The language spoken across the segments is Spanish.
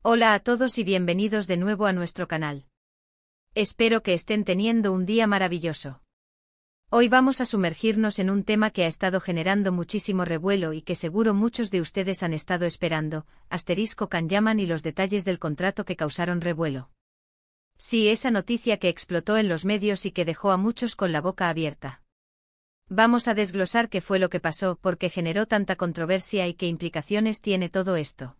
Hola a todos y bienvenidos de nuevo a nuestro canal. Espero que estén teniendo un día maravilloso. Hoy vamos a sumergirnos en un tema que ha estado generando muchísimo revuelo y que seguro muchos de ustedes han estado esperando, *Can-Yaman y los detalles del contrato que causaron revuelo. Sí, esa noticia que explotó en los medios y que dejó a muchos con la boca abierta. Vamos a desglosar qué fue lo que pasó, por qué generó tanta controversia y qué implicaciones tiene todo esto.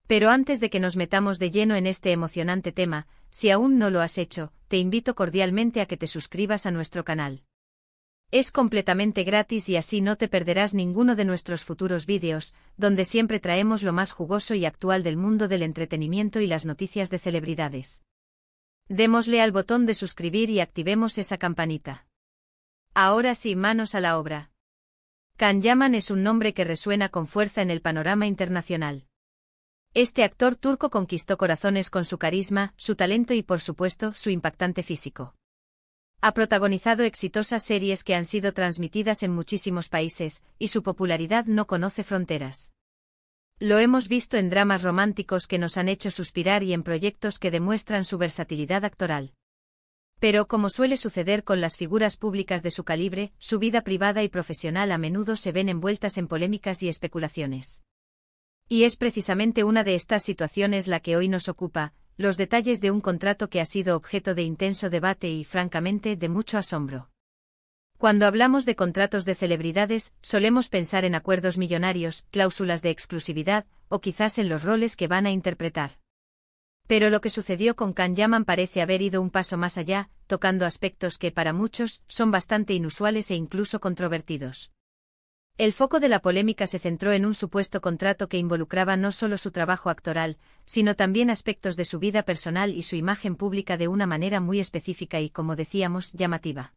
Pero antes de que nos metamos de lleno en este emocionante tema, si aún no lo has hecho, te invito cordialmente a que te suscribas a nuestro canal. Es completamente gratis y así no te perderás ninguno de nuestros futuros vídeos, donde siempre traemos lo más jugoso y actual del mundo del entretenimiento y las noticias de celebridades. Démosle al botón de suscribir y activemos esa campanita. Ahora sí, manos a la obra. Can-Yaman es un nombre que resuena con fuerza en el panorama internacional. Este actor turco conquistó corazones con su carisma, su talento y por supuesto, su impactante físico. Ha protagonizado exitosas series que han sido transmitidas en muchísimos países, y su popularidad no conoce fronteras. Lo hemos visto en dramas románticos que nos han hecho suspirar y en proyectos que demuestran su versatilidad actoral. Pero como suele suceder con las figuras públicas de su calibre, su vida privada y profesional a menudo se ven envueltas en polémicas y especulaciones. Y es precisamente una de estas situaciones la que hoy nos ocupa, los detalles de un contrato que ha sido objeto de intenso debate y, francamente, de mucho asombro. Cuando hablamos de contratos de celebridades, solemos pensar en acuerdos millonarios, cláusulas de exclusividad, o quizás en los roles que van a interpretar. Pero lo que sucedió con Can-Yaman parece haber ido un paso más allá, tocando aspectos que para muchos son bastante inusuales e incluso controvertidos. El foco de la polémica se centró en un supuesto contrato que involucraba no solo su trabajo actoral, sino también aspectos de su vida personal y su imagen pública de una manera muy específica y, como decíamos, llamativa.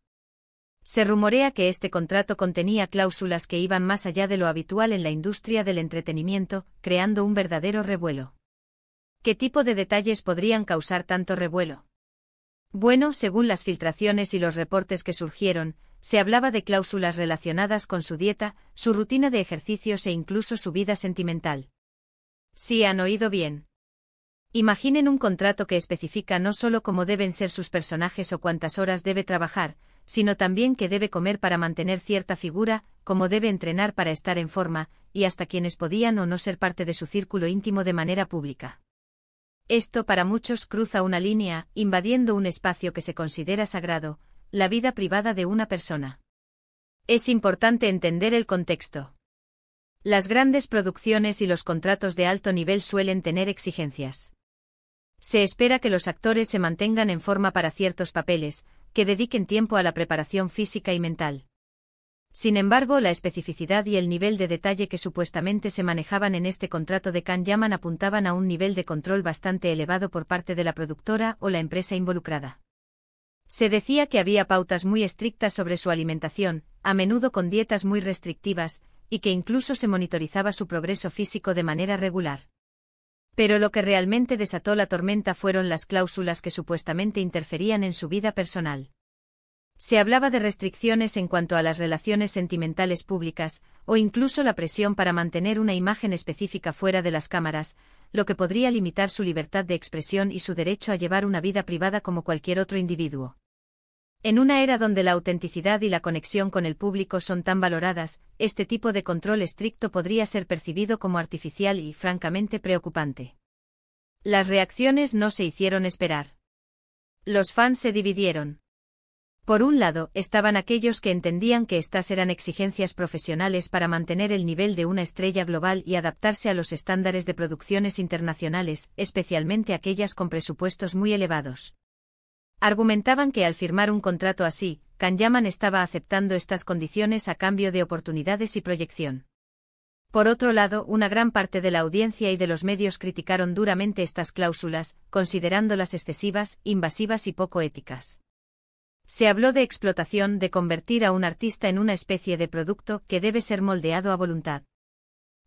Se rumorea que este contrato contenía cláusulas que iban más allá de lo habitual en la industria del entretenimiento, creando un verdadero revuelo. ¿Qué tipo de detalles podrían causar tanto revuelo? Bueno, según las filtraciones y los reportes que surgieron, se hablaba de cláusulas relacionadas con su dieta, su rutina de ejercicios e incluso su vida sentimental. Sí, han oído bien. Imaginen un contrato que especifica no solo cómo deben ser sus personajes o cuántas horas debe trabajar, sino también qué debe comer para mantener cierta figura, cómo debe entrenar para estar en forma, y hasta quienes podían o no ser parte de su círculo íntimo de manera pública. Esto para muchos cruza una línea, invadiendo un espacio que se considera sagrado, la vida privada de una persona. Es importante entender el contexto. Las grandes producciones y los contratos de alto nivel suelen tener exigencias. Se espera que los actores se mantengan en forma para ciertos papeles, que dediquen tiempo a la preparación física y mental. Sin embargo, la especificidad y el nivel de detalle que supuestamente se manejaban en este contrato de Can-Yaman apuntaban a un nivel de control bastante elevado por parte de la productora o la empresa involucrada. Se decía que había pautas muy estrictas sobre su alimentación, a menudo con dietas muy restrictivas, y que incluso se monitorizaba su progreso físico de manera regular. Pero lo que realmente desató la tormenta fueron las cláusulas que supuestamente interferían en su vida personal. Se hablaba de restricciones en cuanto a las relaciones sentimentales públicas, o incluso la presión para mantener una imagen específica fuera de las cámaras, lo que podría limitar su libertad de expresión y su derecho a llevar una vida privada como cualquier otro individuo. En una era donde la autenticidad y la conexión con el público son tan valoradas, este tipo de control estricto podría ser percibido como artificial y, francamente, preocupante. Las reacciones no se hicieron esperar. Los fans se dividieron. Por un lado, estaban aquellos que entendían que estas eran exigencias profesionales para mantener el nivel de una estrella global y adaptarse a los estándares de producciones internacionales, especialmente aquellas con presupuestos muy elevados. Argumentaban que al firmar un contrato así, Can-Yaman estaba aceptando estas condiciones a cambio de oportunidades y proyección. Por otro lado, una gran parte de la audiencia y de los medios criticaron duramente estas cláusulas, considerándolas excesivas, invasivas y poco éticas. Se habló de explotación, de convertir a un artista en una especie de producto que debe ser moldeado a voluntad.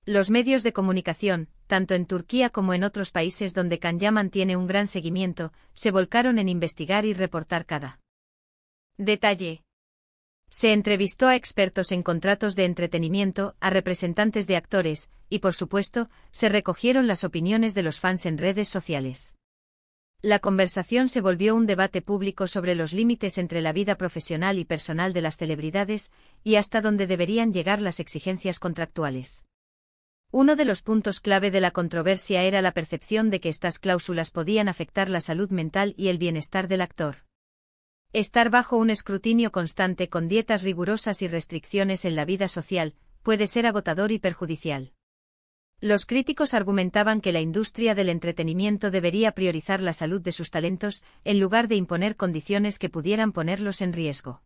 Los medios de comunicación, tanto en Turquía como en otros países donde Can-Yaman tiene un gran seguimiento, se volcaron en investigar y reportar cada detalle. Se entrevistó a expertos en contratos de entretenimiento, a representantes de actores, y por supuesto, se recogieron las opiniones de los fans en redes sociales. La conversación se volvió un debate público sobre los límites entre la vida profesional y personal de las celebridades, y hasta dónde deberían llegar las exigencias contractuales. Uno de los puntos clave de la controversia era la percepción de que estas cláusulas podían afectar la salud mental y el bienestar del actor. Estar bajo un escrutinio constante con dietas rigurosas y restricciones en la vida social puede ser agotador y perjudicial. Los críticos argumentaban que la industria del entretenimiento debería priorizar la salud de sus talentos, en lugar de imponer condiciones que pudieran ponerlos en riesgo.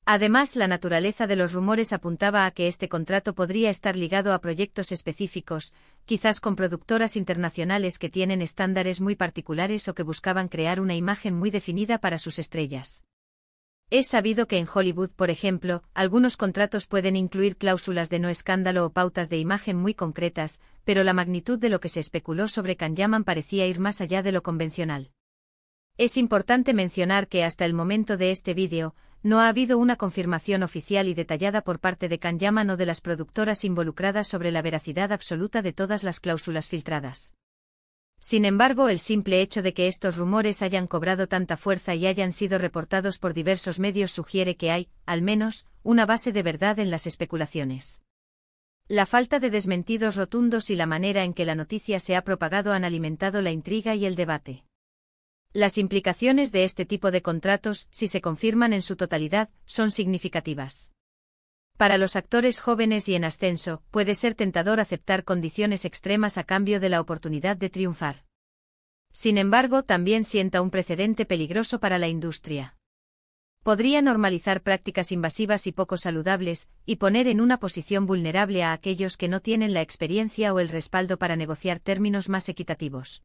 Además, la naturaleza de los rumores apuntaba a que este contrato podría estar ligado a proyectos específicos, quizás con productoras internacionales que tienen estándares muy particulares o que buscaban crear una imagen muy definida para sus estrellas. Es sabido que en Hollywood, por ejemplo, algunos contratos pueden incluir cláusulas de no escándalo o pautas de imagen muy concretas, pero la magnitud de lo que se especuló sobre Can Yaman parecía ir más allá de lo convencional. Es importante mencionar que hasta el momento de este vídeo, no ha habido una confirmación oficial y detallada por parte de Can Yaman o de las productoras involucradas sobre la veracidad absoluta de todas las cláusulas filtradas. Sin embargo, el simple hecho de que estos rumores hayan cobrado tanta fuerza y hayan sido reportados por diversos medios sugiere que hay, al menos, una base de verdad en las especulaciones. La falta de desmentidos rotundos y la manera en que la noticia se ha propagado han alimentado la intriga y el debate. Las implicaciones de este tipo de contratos, si se confirman en su totalidad, son significativas. Para los actores jóvenes y en ascenso, puede ser tentador aceptar condiciones extremas a cambio de la oportunidad de triunfar. Sin embargo, también sienta un precedente peligroso para la industria. Podría normalizar prácticas invasivas y poco saludables, y poner en una posición vulnerable a aquellos que no tienen la experiencia o el respaldo para negociar términos más equitativos.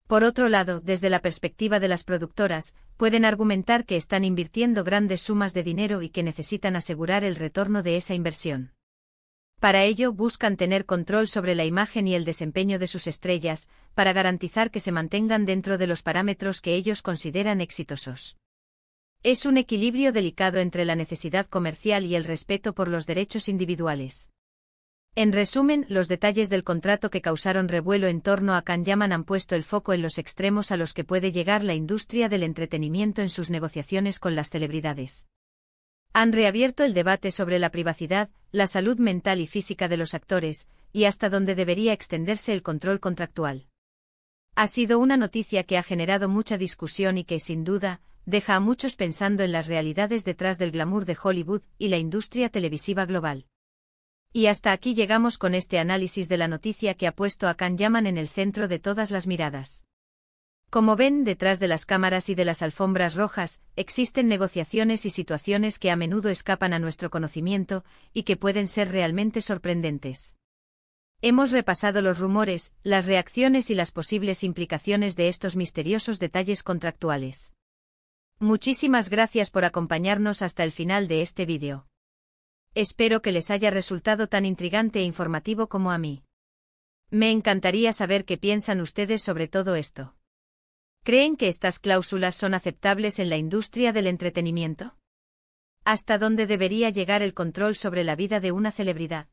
Por otro lado, desde la perspectiva de las productoras, pueden argumentar que están invirtiendo grandes sumas de dinero y que necesitan asegurar el retorno de esa inversión. Para ello, buscan tener control sobre la imagen y el desempeño de sus estrellas, para garantizar que se mantengan dentro de los parámetros que ellos consideran exitosos. Es un equilibrio delicado entre la necesidad comercial y el respeto por los derechos individuales. En resumen, los detalles del contrato que causaron revuelo en torno a Can Yaman han puesto el foco en los extremos a los que puede llegar la industria del entretenimiento en sus negociaciones con las celebridades. Han reabierto el debate sobre la privacidad, la salud mental y física de los actores, y hasta dónde debería extenderse el control contractual. Ha sido una noticia que ha generado mucha discusión y que, sin duda, deja a muchos pensando en las realidades detrás del glamour de Hollywood y la industria televisiva global. Y hasta aquí llegamos con este análisis de la noticia que ha puesto a Can Yaman en el centro de todas las miradas. Como ven, detrás de las cámaras y de las alfombras rojas, existen negociaciones y situaciones que a menudo escapan a nuestro conocimiento, y que pueden ser realmente sorprendentes. Hemos repasado los rumores, las reacciones y las posibles implicaciones de estos misteriosos detalles contractuales. Muchísimas gracias por acompañarnos hasta el final de este vídeo. Espero que les haya resultado tan intrigante e informativo como a mí. Me encantaría saber qué piensan ustedes sobre todo esto. ¿Creen que estas cláusulas son aceptables en la industria del entretenimiento? ¿Hasta dónde debería llegar el control sobre la vida de una celebridad?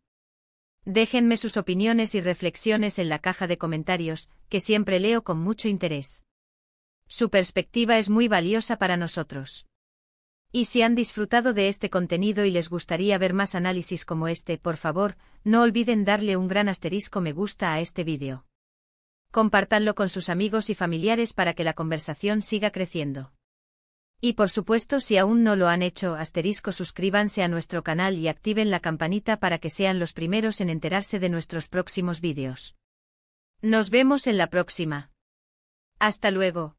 Déjenme sus opiniones y reflexiones en la caja de comentarios, que siempre leo con mucho interés. Su perspectiva es muy valiosa para nosotros. Y si han disfrutado de este contenido y les gustaría ver más análisis como este, por favor, no olviden darle un gran asterisco me gusta a este vídeo. Compártanlo con sus amigos y familiares para que la conversación siga creciendo. Y por supuesto, si aún no lo han hecho, suscríbanse a nuestro canal y activen la campanita para que sean los primeros en enterarse de nuestros próximos vídeos. Nos vemos en la próxima. Hasta luego.